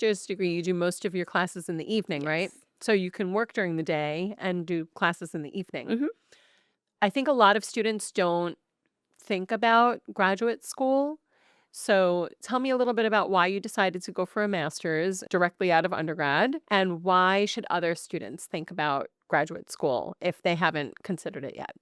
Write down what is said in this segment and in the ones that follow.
master's degree, you do most of your classes in the evening, right? Yes. So you can work during the day and do classes in the evening. Mm-hmm. I think a lot of students don't think about graduate school. So tell me a little bit about why you decided to go for a master's directly out of undergrad, and why should other students think about graduate school if they haven't considered it yet?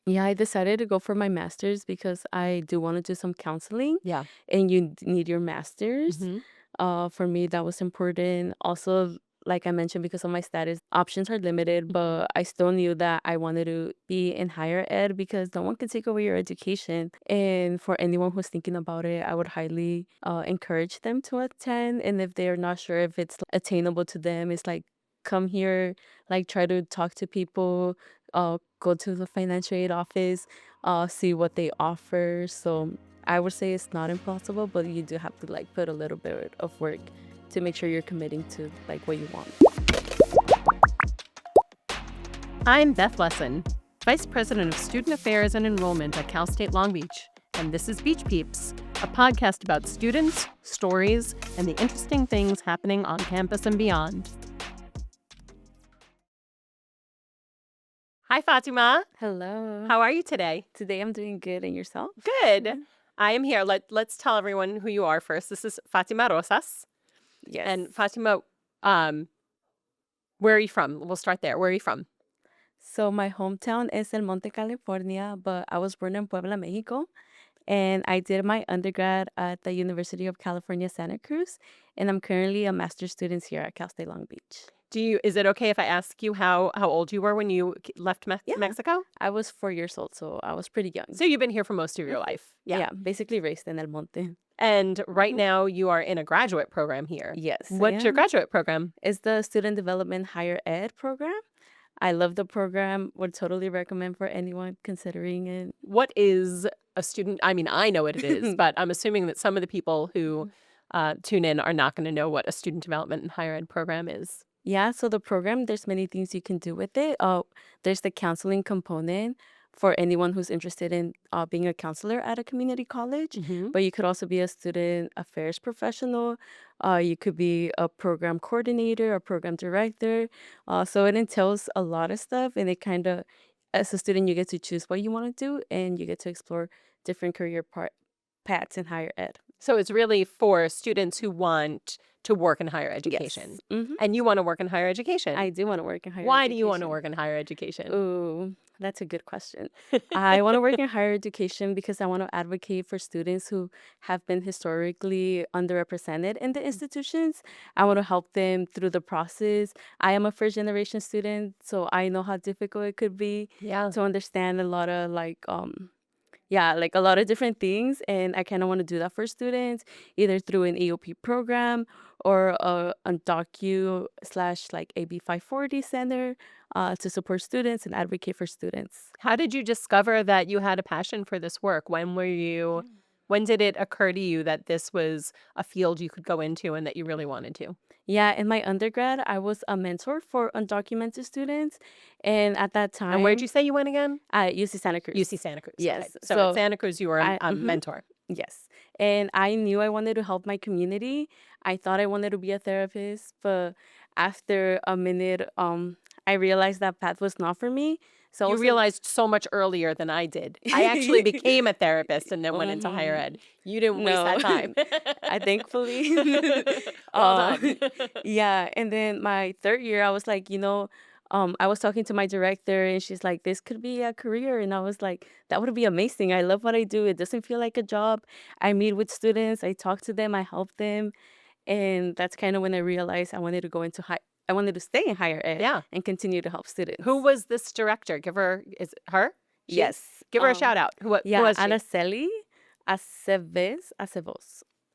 Yeah, I decided to go for my master's because I do want to do some counseling, Yeah. and you need your master's. Hmm. For me, that was important. Also, like I mentioned, because of my status, options are limited, but I still knew that I wanted to be in higher ed because no one can take away your education. And for anyone who's thinking about it, I would highly encourage them to attend. And if they're not sure if it's attainable to them, it's like, come here, like try to talk to people, go to the financial aid office, see what they offer. So I would say it's not impossible, but you do have to like put a little bit of work to make sure you're committing to like what you want. I'm Beth Lesen, Vice President of Student Affairs and Enrollment at Cal State Long Beach, and this is Beach Peeps, a podcast about students, stories, and the interesting things happening on campus and beyond. Hi, Fatima. Hello. How are you today? Today I'm doing good, and yourself? Good. I am here. Let's tell everyone who you are first. This is Fatima Rosas. Yes. And Fatima, where are you from? We'll start there. Where are you from? So my hometown is in Monte, California, but I was born in Puebla, Mexico. And I did my undergrad at the University of California, Santa Cruz. And I'm currently a master's student here at Cal State Long Beach. Is it okay if I ask you how old you were when you left Yeah. Mexico? I was 4 years old, so I was pretty young. So you've been here for most of your life. Yeah, basically raised in El Monte. And right now you are in a graduate program here. Yes. What's your graduate program? It's the Student Development Higher Ed program. I love the program. Would totally recommend for anyone considering it. What is a student? I mean, I know what it is, but I'm assuming that some of the people who tune in are not going to know what a student development and higher ed program is. Yeah, so the program, there's many things you can do with it. There's the counseling component for anyone who's interested in being a counselor at a community college. Mhm. But you could also be a student affairs professional. You could be a program coordinator, a program director. So it entails a lot of stuff, and it kind of, as a student, you get to choose what you want to do, and you get to explore different career paths in higher ed. So it's really for students who want to work in higher education. Yes. Mm-hmm. And you want to work in higher education. I do want to work in higher Why education. do you want to work in higher education? Ooh, that's a good question. I want to work in higher education because I want to advocate for students who have been historically underrepresented in the institutions. I want to help them through the process. I am a first generation student, so I know how difficult it could be Yeah. to understand a lot of like a lot of different things, and I kind of want to do that for students, either through an EOP program or a undocu / like AB 540 center to support students and advocate for students. How did you discover that you had a passion for this work? When did it occur to you that this was a field you could go into and that you really wanted to? Yeah, in my undergrad, I was a mentor for undocumented students, and at that time, And where'd you say you went again? at UC Santa Cruz. UC Santa Cruz. Yes. Okay. So at Santa Cruz, you were a mentor. Yes. And I knew I wanted to help my community. I thought I wanted to be a therapist, but after a minute, I realized that path was not for me. So I You was like, realized so much earlier than I did. I actually became a therapist and then went into higher ed. You didn't waste that time. I thankfully. Well done. Yeah. And then my third year, I was like, I was talking to my director, and she's like, this could be a career. And I was like, that would be amazing. I love what I do. It doesn't feel like a job. I meet with students, I talk to them, I help them. And that's kind of when I realized I wanted to go into I wanted to stay in higher ed Yeah. and continue to help students. Who was this director? Is it her? She? Yes. Give her a shout out. Who was she? Araceli Acevos.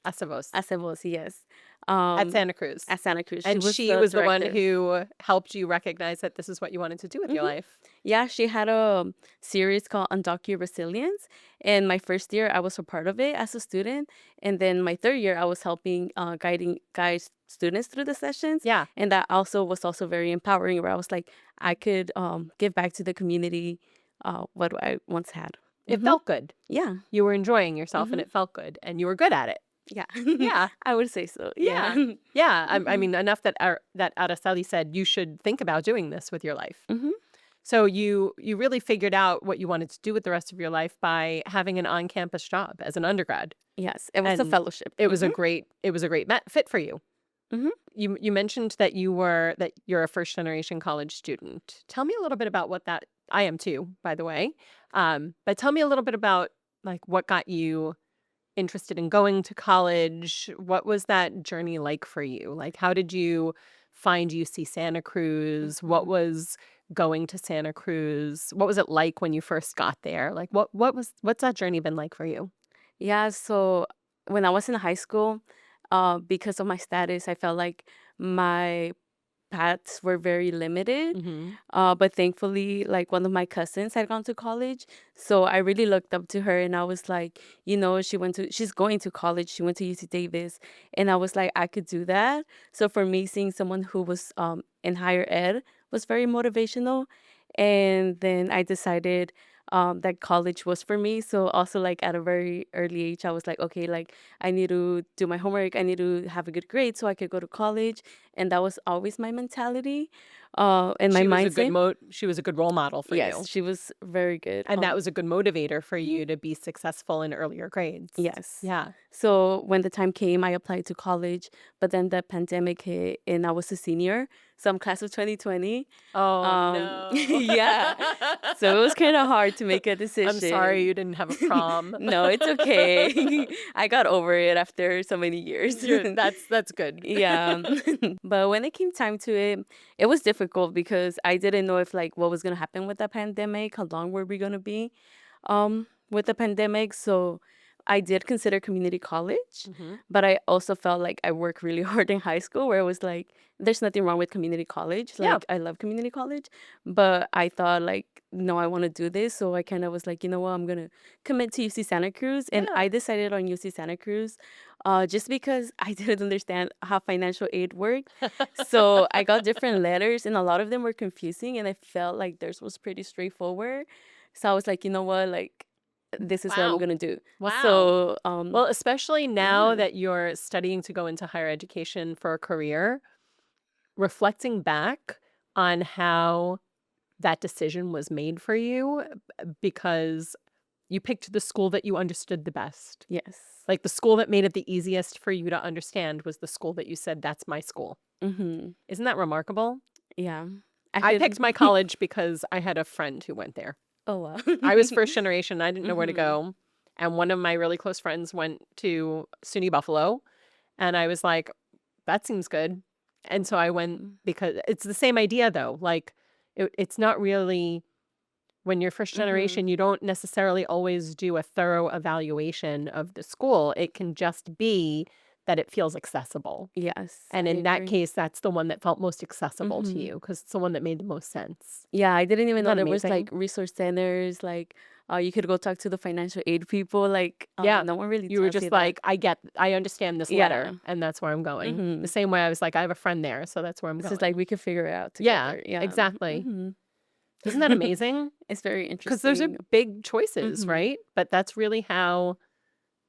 Acevos. Yes. At Santa Cruz. At Santa Cruz. And she was the one director. who helped you recognize that this is what you wanted to do with your life. Yeah, she had a series called Undocu Resilience. And my first year, I was a part of it as a student. And then my third year, I was helping guide students through the sessions. Yeah. And that was also very empowering, where I was like, I could give back to the community what I once had. It felt good. Yeah. You were enjoying yourself and it felt good and you were good at it. Yeah. Yeah. I would say so. Yeah. Yeah. Yeah. I Mhm. mean, enough that that Araceli said you should think about doing this with your life. Mhm. So you really figured out what you wanted to do with the rest of your life by having an on-campus job as an undergrad, Yes, it was a and fellowship. Mhm. it was a great fit for you. Mhm. You mentioned that you're a first generation college student. Tell me a little bit about what that I am too, by the way. But tell me a little bit about like what got you interested in going to college. What was that journey like for you? Like how did you find UC Santa Cruz? What Mhm. was going to Santa Cruz? What was it like when you first got there? Like what's that journey been like for you? Yeah, so when I was in high school, because of my status, I felt like my paths were very limited. Mhm. But thankfully, like one of my cousins had gone to college. So I really looked up to her and I was like, she's going to college. She went to UC Davis. And I was like, I could do that. So for me, seeing someone who was in higher ed was very motivational. And then I decided that college was for me. So also like at a very early age, I was like, okay, like I need to do my homework. I need to have a good grade so I could go to college. And that was always my mentality and my mindset. She was a good role model for Yes, you. she was very good. And that was a good motivator for Mhm. you to be successful in earlier grades. Yes. Yeah. So when the time came, I applied to college, but then the pandemic hit and I was a senior. So I'm class of 2020. Oh, no. Yeah. So it was kind of hard to make a I'm sorry decision. you didn't have a prom. No, it's okay. I got over it after so many years. That's good. Yeah. But when it came time to it, it was difficult because I didn't know if like what was gonna happen with the pandemic, how long were we gonna be with the pandemic. So I did consider community college, Mhm. but I also felt like I worked really hard in high school where it was like there's nothing wrong with community college. Yeah. Like I love community college, but I thought like no, I want to do this. So I kind of was like, you know what, I'm gonna commit to UC Santa Cruz. And Yeah. I decided on UC Santa Cruz just because I didn't understand how financial aid worked. So I got different letters, and a lot of them were confusing, and I felt like theirs was pretty straightforward. So I was like, you know what, like this is what I'm Wow. gonna do. Wow. So Well, especially now yeah. that you're studying to go into higher education for a career, reflecting back on how that decision was made for you because you picked the school that you understood the best. Yes. Like the school that made it the easiest for you to understand was the school that you said, that's my school. Mhm. Isn't that remarkable? Yeah. I I feel picked my college because I had a friend who went there. oh wow. I was first generation. I didn't know where to Mhm. go. And one of my really close friends went to SUNY Buffalo. And I was like, that seems good. And so I went Mm. because it's the same idea, though. Like, it's not really when you're first Mhm. generation, you don't necessarily always do a thorough evaluation of the school. It can just be that it feels accessible. Yes, And I in that agree. case, that's the one that felt most accessible to Mhm. you because it's the one that made the most sense. Yeah, I didn't even Isn't know that there was like amazing? resource centers, like you could go talk to the financial aid people. Like Yeah. no one really You were tells you just that. like, I understand this letter, Yeah. and that's where I'm going. The Mhm. same way I was like, I have a friend there, so that's where I'm It's just like going. we could figure it out Yeah, together. Yeah. exactly. Mhm. Isn't that amazing? It's very Because those are interesting. big choices, Mhm. right? But that's really how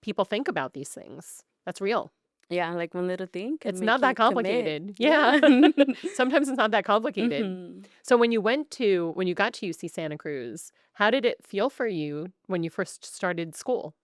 people think about these things. That's real. Yeah, like one little thing could It's not make that you commit. complicated. Yeah. Yeah. Sometimes it's not that complicated. Mhm. So when you got to UC Santa Cruz, how did it feel for you when you first started school?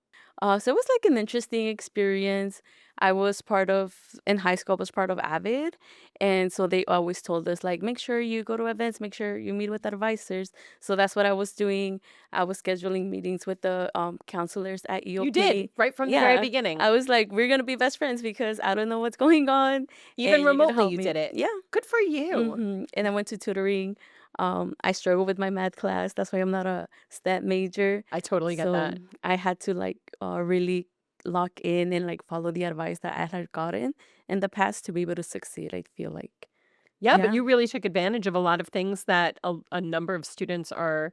So it was like an interesting experience. I was part of in high school. I was part of Avid, and so they always told us like, make sure you go to events, make sure you meet with advisors. So that's what I was doing. I was scheduling meetings with the counselors at You did, EOP. right from the very Yeah, beginning. I was like, we're gonna be best friends because I don't know what's going on, Even and you're gonna remotely, help you me. did it. Yeah. Good for you. And I went to tutoring. I struggle with my math class. That's why I'm not a stat major. I totally get So that. I had to like really lock in and like follow the advice that I had gotten in the past to be able to succeed. I feel like, Yeah, but yeah, you really took advantage of a lot of things that a number of students are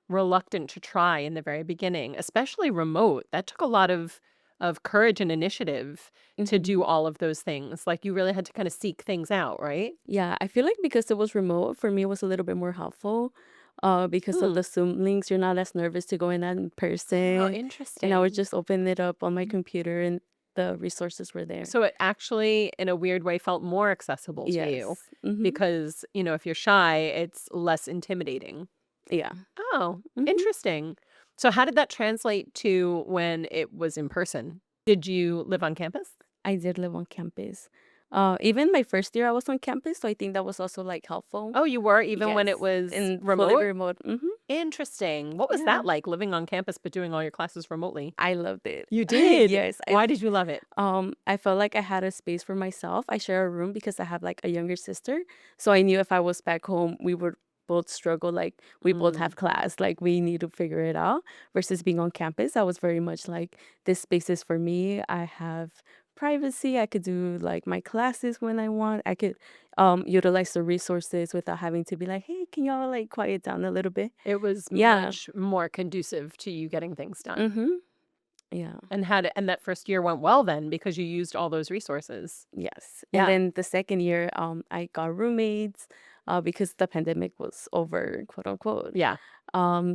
reluctant to try in the very beginning, especially remote. That took a lot of courage and initiative to do hmm all of those things. Like you really had to kind of seek things out, right? yeah. I feel like because it was remote for me, it was a little bit more helpful. Because of Hmm. the Zoom links, you're not as nervous to go in How person, and I would interesting. just open it up on my computer and the resources were there. So it actually, in a weird way, felt more accessible to you Yes. Mhm. because, if you're shy, it's less intimidating. Yeah. Oh, Mhm. interesting. So how did that translate to when it was in person? Did you live on campus? I did live on campus. Even my first year I was on campus, so I think that was also, like, helpful. Oh, you were even when Yes, it was and fully remote? remote. Mhm. Interesting. What was Yeah. that like living on campus but doing all your classes remotely? I loved it. You did. Yes, Why did you love it? I felt like I had a space for myself. I share a room because I have, like, a younger sister, so I knew if I was back home, we would both struggle, like, we both Mm. have class, like, we need to figure it out, versus being on campus, I was very much like, "This space is for me, I have privacy, I could do, like, my classes when I want, I could, utilize the resources without having to be like, 'Hey, can y'all, like, quiet down a little bit?'" It was Yeah. much more conducive to you getting things done. Mhm. Yeah. And that first year went well then because you used all those resources. Yes. And Yeah. then the second year, I got roommates, because the pandemic was over, quote unquote. Yeah.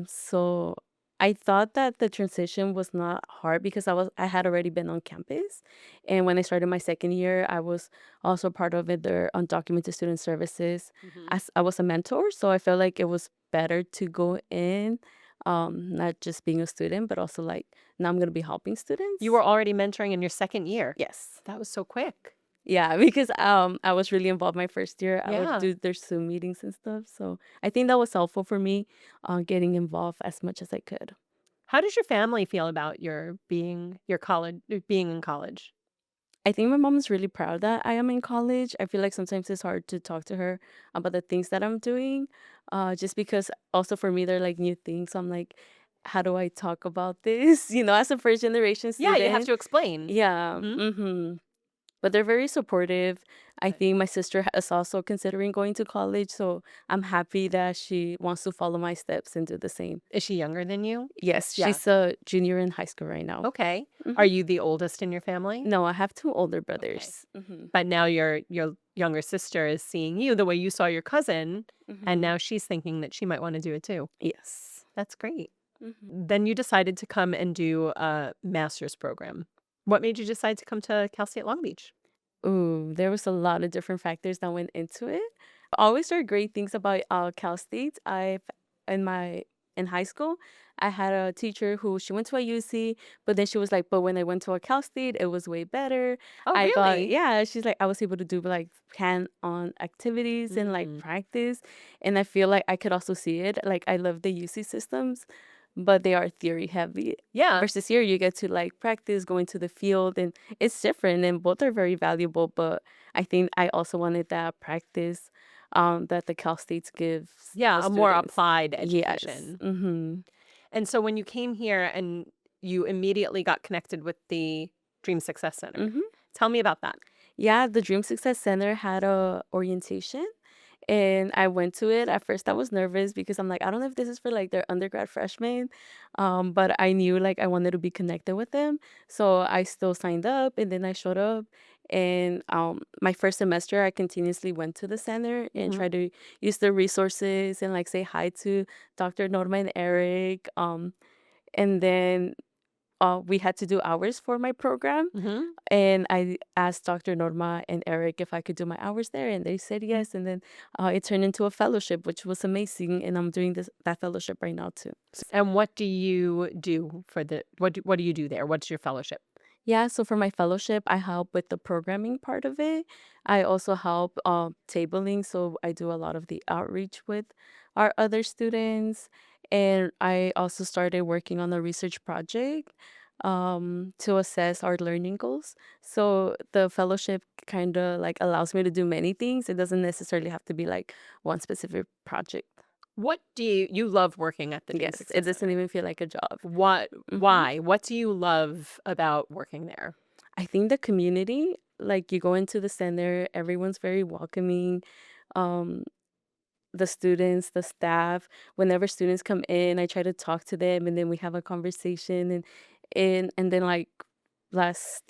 So I thought that the transition was not hard because I had already been on campus. And when I started my second year, I was also part of it, their undocumented student services. Mhm. As I was a mentor, so I felt like it was better to go in, not just being a student, but also like now I'm gonna be helping You were students. already mentoring in your second year. Yes. That was so quick. Yeah, because I was really involved my first year. I would Yeah. do their Zoom meetings and stuff. So I think that was helpful for me, getting involved as much as I could. How does your family feel about being in college? I think my mom is really proud that I am in college. I feel like sometimes it's hard to talk to her about the things that I'm doing, just because also for me they're like new things. I'm like, how do I talk about this? As a first generation Yeah, you have student. to explain. Yeah. Mhm. But they're very supportive. I Good. think my sister is also considering going to college, so I'm happy that she wants to follow my steps and do the same. Is she younger than you? Yes, Yeah. she's a junior in high school right now. Okay. Are Mhm. you the oldest in your family? No, I have two older Okay. brothers. Mhm. But now your younger sister is seeing you the way you saw your cousin, and Mhm. now she's thinking that she might wanna do it too. Yes. That's great. Mhm. Then you decided to come and do a master's program. What made you decide to come to Cal State Long Beach? Ooh, there was a lot of different factors that went into it. I always heard great things about Cal State. In my in high school, I had a teacher who she went to a UC, but then she was like, but when I went to a Cal State, it was way better. Oh, really? Yeah, she's like, I was able to do like hand-on activities and like Mm. practice. And I feel like I could also see it. Like I love the UC systems, but they are theory heavy. Yeah. Versus here, you get to like practice, go into the field, and it's different and both are very valuable, but I think I also wanted that practice, that the Cal States gives the Yeah, a more students. applied Yes. education. Mhm. And so when you came here and you immediately got connected with the Dream Success Center, Mhm. tell me about that. Yeah, the Dream Success Center had a orientation and I went to it. At first I was nervous because I'm like, I don't know if this is for like their undergrad freshmen. But I knew like I wanted to be connected with them. So I still signed up and then I showed up. And my first semester I continuously went to the center and Mhm. tried to use the resources and like say hi to Dr. Norma and Eric. And then we had to do hours for my program. Mhm. And I asked Dr. Norma and Eric if I could do my hours there, and they said yes. And then it turned into a fellowship, which was amazing. And I'm doing that fellowship right now too. And what do you do for what do you do there? What's your fellowship? Yeah, so for my fellowship, I help with the programming part of it. I also help tabling, so I do a lot of the outreach with our other students. And I also started working on a research project to assess our learning goals. So the fellowship kind of like allows me to do many things. It doesn't necessarily have to be like one specific project. What do you love working at the Dream Yes, it Success doesn't Center? even feel like a job. What hmm why? What do you love about working there? I think the community, like you go into the center, everyone's very welcoming. Um, the students, the staff, whenever students come in, I try to talk to them and then we have a conversation and then like last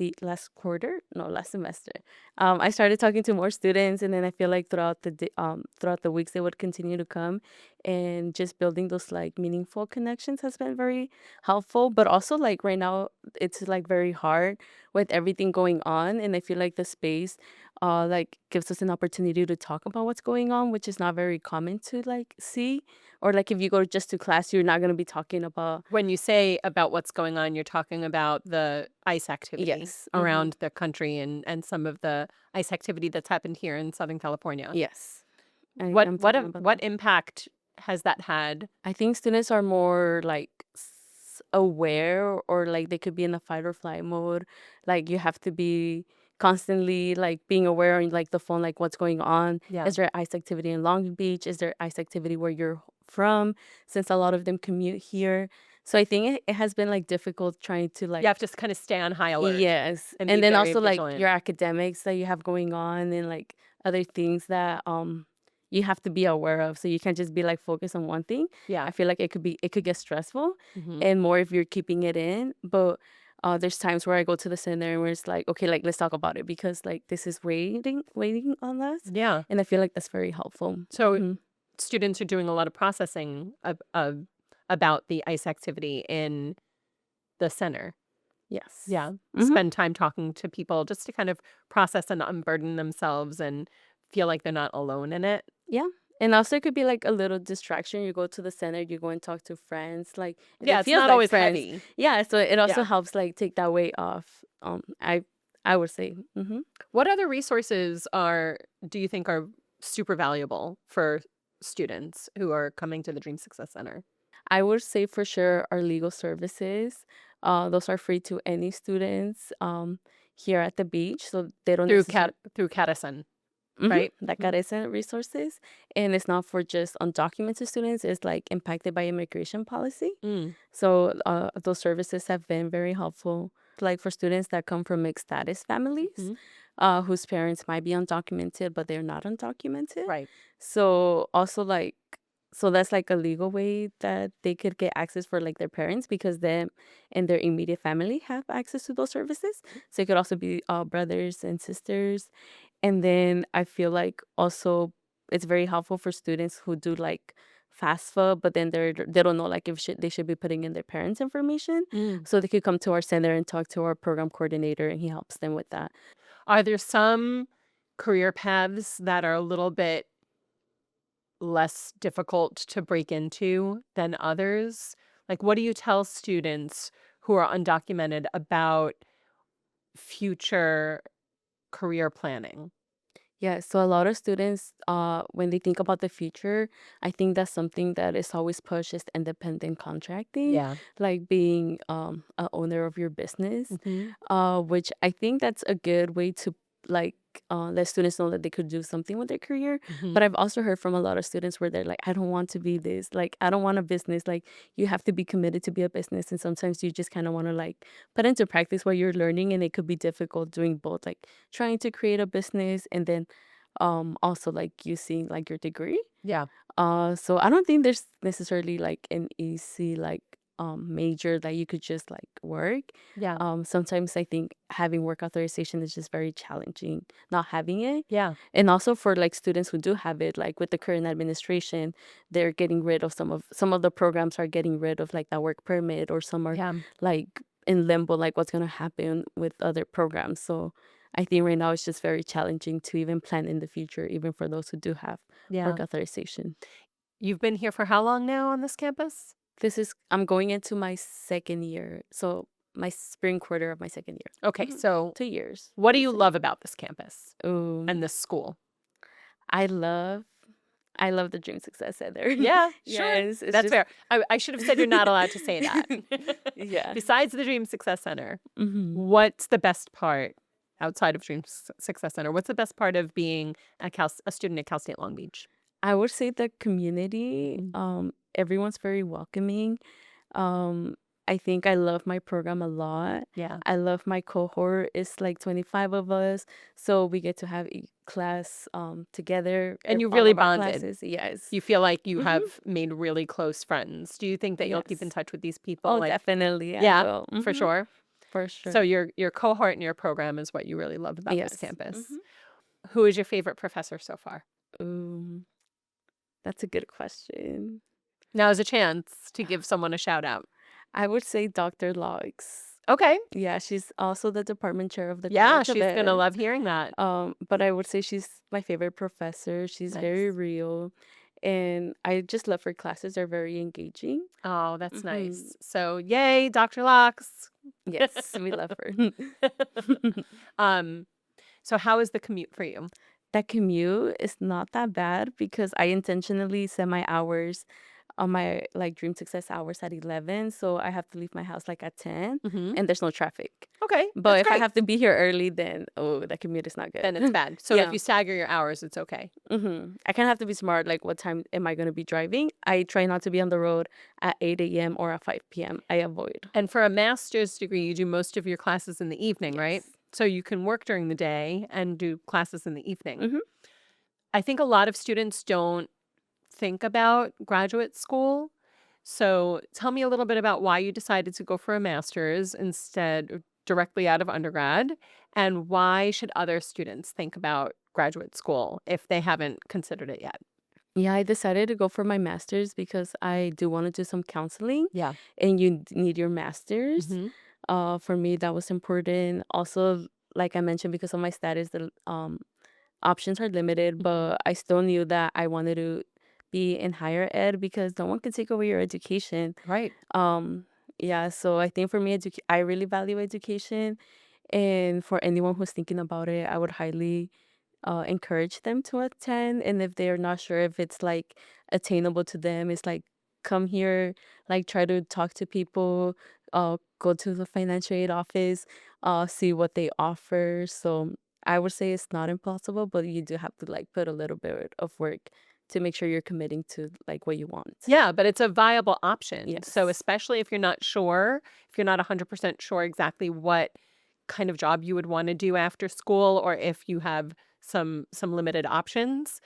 semester. I started talking to more students, and then I feel like throughout the weeks they would continue to come, and just building those like meaningful connections has been very helpful. But also like right now it's like very hard with everything going on, and I feel like the space like gives us an opportunity to talk about what's going on, which is not very common to like see. Or like if you go just to class, you're not going to be talking about. When you say about what's going on, you're talking about the ICE activity Yes. around the country and some of the ICE activity that's happened here in Southern California. Yes. What I'm what talking a, about what that. impact has that had? I think students are more like aware, or like they could be in a fight or flight mode. Like you have to be constantly like being aware on like the phone, like what's going on. Yeah. Is there ice activity in Long Beach? Is there ice activity where you're from? Since a lot of them commute here. So I think it has been like difficult trying to You like. have to kind of stay on high alert Yes. and be And then very also like vigilant. your academics that you have going on, and like other things that you have to be aware of. So you can't just be like focused on one thing. Yeah. I feel like it could get stressful, Hmm. and more if you're keeping it in. But there's times where I go to the center where it's like, okay, like let's talk about it, because like this is waiting on us. Yeah. And I feel like that's very helpful. So Hmm. students are doing a lot of processing about the ICE activity in the center. Yes. Yeah. Hmm. Spend time talking to people just to kind of process and unburden themselves and feel like they're not alone in it. Yeah. And also it could be like a little distraction. You go to the center, you go and talk to friends. Like Yeah, it it's feels not like always friends. heavy. Yeah. So it also Yeah. helps like take that weight off. I would say. What other resources do you think are super valuable for students who are coming to the Dream Success Center? I would say for sure our legal services. Those are free to any students here at the beach. So they don't necessarily. Through Cadison, Mm-hmm. right? That Mhm. carecen resources, and it's not for just undocumented students. It's like impacted by immigration policy. Mm. So those services have been very helpful, like for students that come from mixed status families, Mhm. whose parents might be undocumented, but they're not undocumented. Right. So also like, so that's like a legal way that they could get access for like their parents, because them and their immediate family have access to those services. So it could also be brothers and sisters. And then I feel like also it's very helpful for students who do like FAFSA, but then they don't know like if they should be putting in their parents' information. Mm. So they could come to our center and talk to our program coordinator, and he helps them with that. Are there some career paths that are a little bit less difficult to break into than others? Like, what do you tell students who are undocumented about future career planning? Yeah, so a lot of students, when they think about the future, I think that's something that is always pushed is independent contracting, Yeah. like being a owner of your business, Mhm. which I think that's a good way to like let students know that they could do something with their career. Mhm. But I've also heard from a lot of students where they're like, I don't want to be this, like I don't want a business. Like you have to be committed to be a business, and sometimes you just kind of want to like put into practice what you're learning, and it could be difficult doing both, like trying to create a business and then also like using like your degree. Yeah. So I don't think there's necessarily like an easy like major that you could just like work. Yeah. Sometimes I think having work authorization is just very challenging, not having it. Yeah. And also for like students who do have it, like with the current administration, they're getting rid of some of the programs are getting rid of like that work permit, or some are Yeah. like in limbo, like what's gonna happen with other programs. So I think right now it's just very challenging to even plan in the future, even for those who do have Yeah. work authorization. You've been here for how long now on this campus? I'm going into my second year, so my spring quarter of my second year. Okay, so 2 years, what do I'd you say. love about this campus Um, and this school? I love, I love the Dream Success Center. Yeah, sure. Yes, it's That's just. fair. I should have said you're not allowed to say that. Yeah. Besides the Dream Success Center, Hmm. what's the best part outside of Success Center? What's the best part of being a student at Cal State Long Beach? I would say the community. Mm. Everyone's very welcoming. Um, I think I love my program a lot. Yeah. I love my cohort. It's like 25 of us, so we get to have a class together. And you All really of our bonded. classes, yes. You feel like you Hmm. have made really close friends. Do you think that you'll keep in Yes. touch with these people? Oh, Like, definitely, I yeah, will. for Hmm. sure. For So sure. your cohort and your program is what you really love about this Yes. campus. Mhm. Who is your favorite professor so far? Ooh, that's a good question. Now is a chance to give someone a shout out. I would say Dr. Logs. Okay. Yeah, she's also the department chair of the Yeah, College of she's gonna Ed. love hearing that. But I would say she's my favorite professor. She's very Nice. real, and I just love her classes. They're very engaging. Oh, that's Hmm. nice. So yay, Dr. Locks. Yes, we love her. um, so how is the commute for you? That commute is not that bad because I intentionally set my hours on my like dream success hours at 11, so I have to leave my house like at 10 Mhm. and there's no traffic. Okay, But that's if I great. have to be here early, then oh, that commute is not good. Then it's bad. So if Yeah. you stagger your hours, it's okay. I kind of have to be smart. Like, what time am I going to be driving? I try not to be on the road at 8 a.m. or at 5 p.m. I avoid. And for a master's degree, you do most of your classes in the evening, right? Yes. So you can work during the day and do classes in the evening. Hmm. I think a lot of students don't think about graduate school. So tell me a little bit about why you decided to go for a master's instead directly out of undergrad, and why should other students think about graduate school if they haven't considered it yet? Yeah, I decided to go for my master's because I do want to do some counseling, Yeah. and you need your master's. Hmm. For me, that was important. Also, like I mentioned, because of my status, the options are limited, but I still knew that I wanted to be in higher ed because no one can take away your education. Right. Um, yeah, so I think for me, I really value education, and for anyone who's thinking about it, I would highly encourage them to attend. And if they're not sure if it's like attainable to them, it's like come here, like try to talk to people, go to the financial aid office, see what they offer. So I would say it's not impossible, but you do have to like put a little bit of work to make sure you're committing to like what you want. Yeah, but it's a viable option. So Yes. especially if you're not sure, if you're not 100% sure exactly what kind of job you would want to do after school, or if you have some limited options,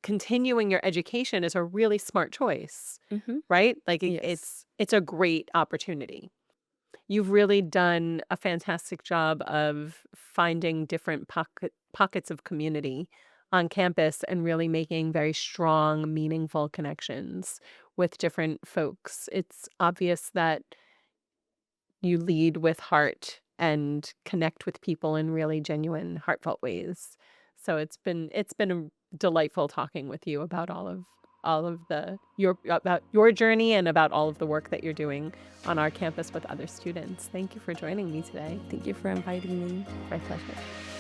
continuing your education is a really smart choice, Mm-hmm. right? Like Yes. it's a great opportunity. You've really done a fantastic job of finding different pockets of community on campus and really making very strong, meaningful connections with different folks. It's obvious that you lead with heart and connect with people in really genuine, heartfelt ways. So it's been delightful talking with you about all of the your about your journey and about all of the work that you're doing on our campus with other students. Thank you for joining me today. Thank you for inviting me. My pleasure.